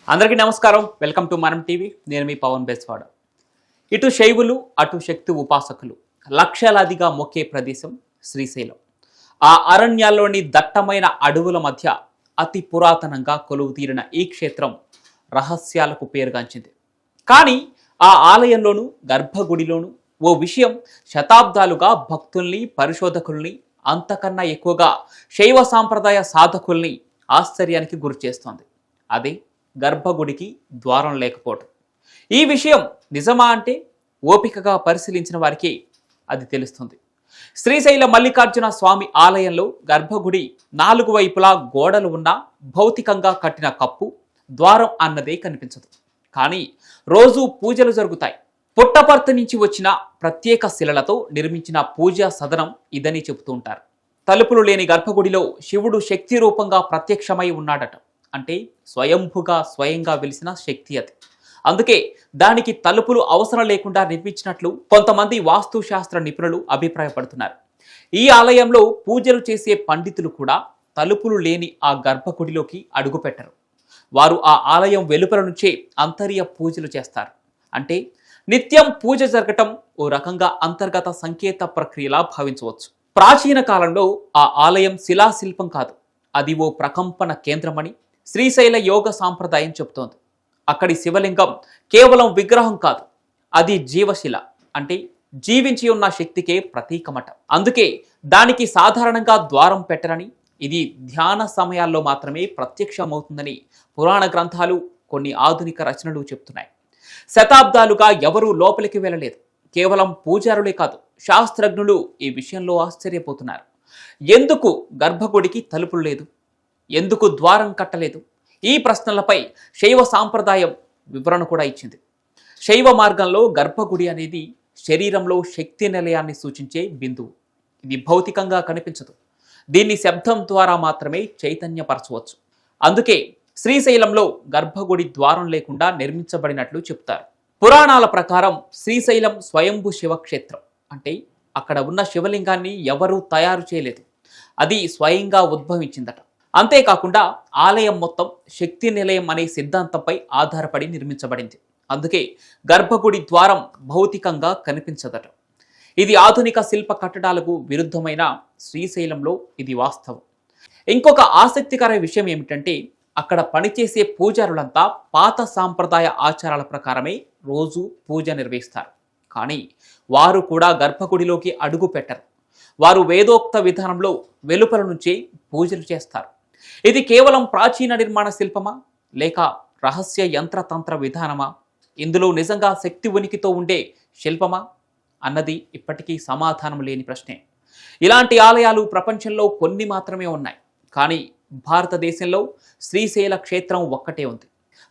అందరికీ నమస్కారం. Welcome to మనం టీవీ. నేను మీ పవన్ బెస్వాడ. ఇటు శైవులు అటు శక్తి ఉపాసకులు లక్షలాదిగా మొక్కే ప్రదేశం శ్రీశైలం. ఆ అరణ్యాల్లోని దట్టమైన అడవుల మధ్య అతి పురాతనంగా కొలువుతీరిన ఈ క్షేత్రం రహస్యాలకు పేరుగాంచింది. కానీ ఆ ఆలయంలోనూ గర్భగుడిలోనూ ఓ విషయం శతాబ్దాలుగా భక్తుల్ని, పరిశోధకుల్ని, అంతకన్నా ఎక్కువగా శైవ సాంప్రదాయ సాధకుల్ని ఆశ్చర్యానికి గురిచేస్తోంది. అదే గర్భగుడికి ద్వారం లేకపోవటం. ఈ విషయం నిజమా అంటే ఓపికగా పరిశీలించిన వారికి అది తెలుస్తుంది. శ్రీశైల మల్లికార్జున స్వామి ఆలయంలో గర్భగుడి 4 వైపులా గోడలు ఉన్న భౌతికంగా కట్టిన కప్పు, ద్వారం అన్నదే కనిపించదు. కానీ రోజు పూజలు జరుగుతాయి. పుట్టపర్తి నుంచి వచ్చిన ప్రత్యేక శిలలతో నిర్మించిన పూజా సదనం ఇదని చెబుతూ ఉంటారు. తలుపులు లేని గర్భగుడిలో శివుడు శక్తి రూపంగా ప్రత్యక్షమై ఉన్నాడట. అంటే స్వయంగా వెలిసిన శక్తి అది. అందుకే దానికి తలుపులు అవసరం లేకుండా నిర్మించినట్లు కొంతమంది వాస్తుశాస్త్ర నిపుణులు అభిప్రాయపడుతున్నారు. ఈ ఆలయంలో పూజలు చేసే పండితులు కూడా తలుపులు లేని ఆ గర్భగుడిలోకి అడుగుపెట్టరు. వారు ఆ ఆలయం వెలుపల నుంచే అంతర్య పూజలు చేస్తారు. అంటే నిత్యం పూజ జరగటం ఓ రకంగా అంతర్గత సంకేత ప్రక్రియలా భావించవచ్చు. ప్రాచీన కాలంలో ఆ ఆలయం శిలాశిల్పం కాదు, అది ఓ ప్రకంపన కేంద్రమని శ్రీశైల యోగ సాంప్రదాయం చెబుతోంది. అక్కడి శివలింగం కేవలం విగ్రహం కాదు, అది జీవశిల, అంటే జీవించి ఉన్న శక్తికే ప్రతీకమట. అందుకే దానికి సాధారణంగా ద్వారం పెట్టరని, ఇది ధ్యాన సమయాల్లో మాత్రమే ప్రత్యక్షమవుతుందని పురాణ గ్రంథాలు, కొన్ని ఆధునిక రచనలు చెప్తున్నాయి. శతాబ్దాలుగా ఎవరూ లోపలికి వెళ్ళలేదు. కేవలం పూజారులే కాదు, శాస్త్రజ్ఞులు ఈ విషయంలో ఆశ్చర్యపోతున్నారు. ఎందుకు గర్భగుడికి తలుపులు లేదు, ఎందుకు ద్వారం కట్టలేదు? ఈ ప్రశ్నలపై శైవ సాంప్రదాయం వివరణ కూడా ఇచ్చింది. శైవ మార్గంలో గర్భగుడి అనేది శరీరంలో శక్తి నిలయాన్ని సూచించే బిందువు. ఇది భౌతికంగా కనిపించదు. దీన్ని శబ్దం ద్వారా మాత్రమే చైతన్యపరచవచ్చు. అందుకే శ్రీశైలంలో గర్భగుడి ద్వారం లేకుండా నిర్మించబడినట్లు చెప్తారు. పురాణాల ప్రకారం శ్రీశైలం స్వయంభూ శివక్షేత్రం. అంటే అక్కడ ఉన్న శివలింగాన్ని ఎవరూ తయారు చేయలేదు, అది స్వయంగా ఉద్భవించిందట. అంతేకాకుండా ఆలయం మొత్తం శక్తి నిలయం అనే సిద్ధాంతంపై ఆధారపడి నిర్మించబడింది. అందుకే గర్భగుడి ద్వారం భౌతికంగా కనిపించదట. ఇది ఆధునిక శిల్ప కట్టడాలకు విరుద్ధమైన శ్రీశైలంలో ఇది వాస్తవం. ఇంకొక ఆసక్తికర విషయం ఏమిటంటే అక్కడ పనిచేసే పూజారులంతా పాత సాంప్రదాయ ఆచారాల ప్రకారమే రోజు పూజ నిర్వహిస్తారు. కానీ వారు కూడా గర్భగుడిలోకి అడుగు పెట్టరు. వారు వేదోక్త విధానంలో వెలుపల నుంచే పూజలు చేస్తారు. ఇది కేవలం ప్రాచీన నిర్మాణ శిల్పమా, లేక రహస్య యంత్రతంత్ర విధానమా? ఇందులో నిజంగా శక్తి ఉనికితో ఉండే శిల్పమా అన్నది ఇప్పటికీ సమాధానం లేని ప్రశ్నే. ఇలాంటి ఆలయాలు ప్రపంచంలో కొన్ని మాత్రమే ఉన్నాయి. కానీ భారతదేశంలో శ్రీశైల క్షేత్రం ఒక్కటే ఉంది.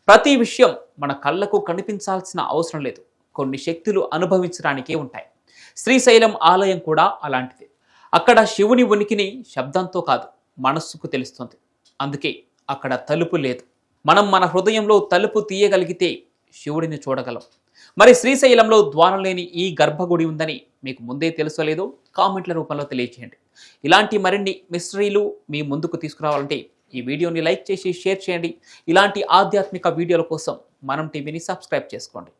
ప్రతి విషయం మన కళ్ళకు కనిపించాల్సిన అవసరం లేదు, కొన్ని శక్తులు అనుభవించడానికే ఉంటాయి. శ్రీశైలం ఆలయం కూడా అలాంటిది. అక్కడ శివుని ఉనికిని శబ్దంతో కాదు, మనస్సుకు తెలుస్తుంది. అందుకే అక్కడ తలుపు లేదు. మనం మన హృదయంలో తలుపు తీయగలిగితే శివుడిని చూడగలం. మరి శ్రీశైలంలో ద్వారం లేని ఈ గర్భగుడి ఉందని మీకు ముందే తెలుసలేదో కామెంట్ల రూపంలో తెలియజేయండి. ఇలాంటి మరిన్ని మిస్టరీలు మీ ముందుకు తీసుకురావాలంటే ఈ వీడియోని లైక్ చేసి షేర్ చేయండి. ఇలాంటి ఆధ్యాత్మిక వీడియోల కోసం మనం టీవీని సబ్స్క్రైబ్ చేసుకోండి.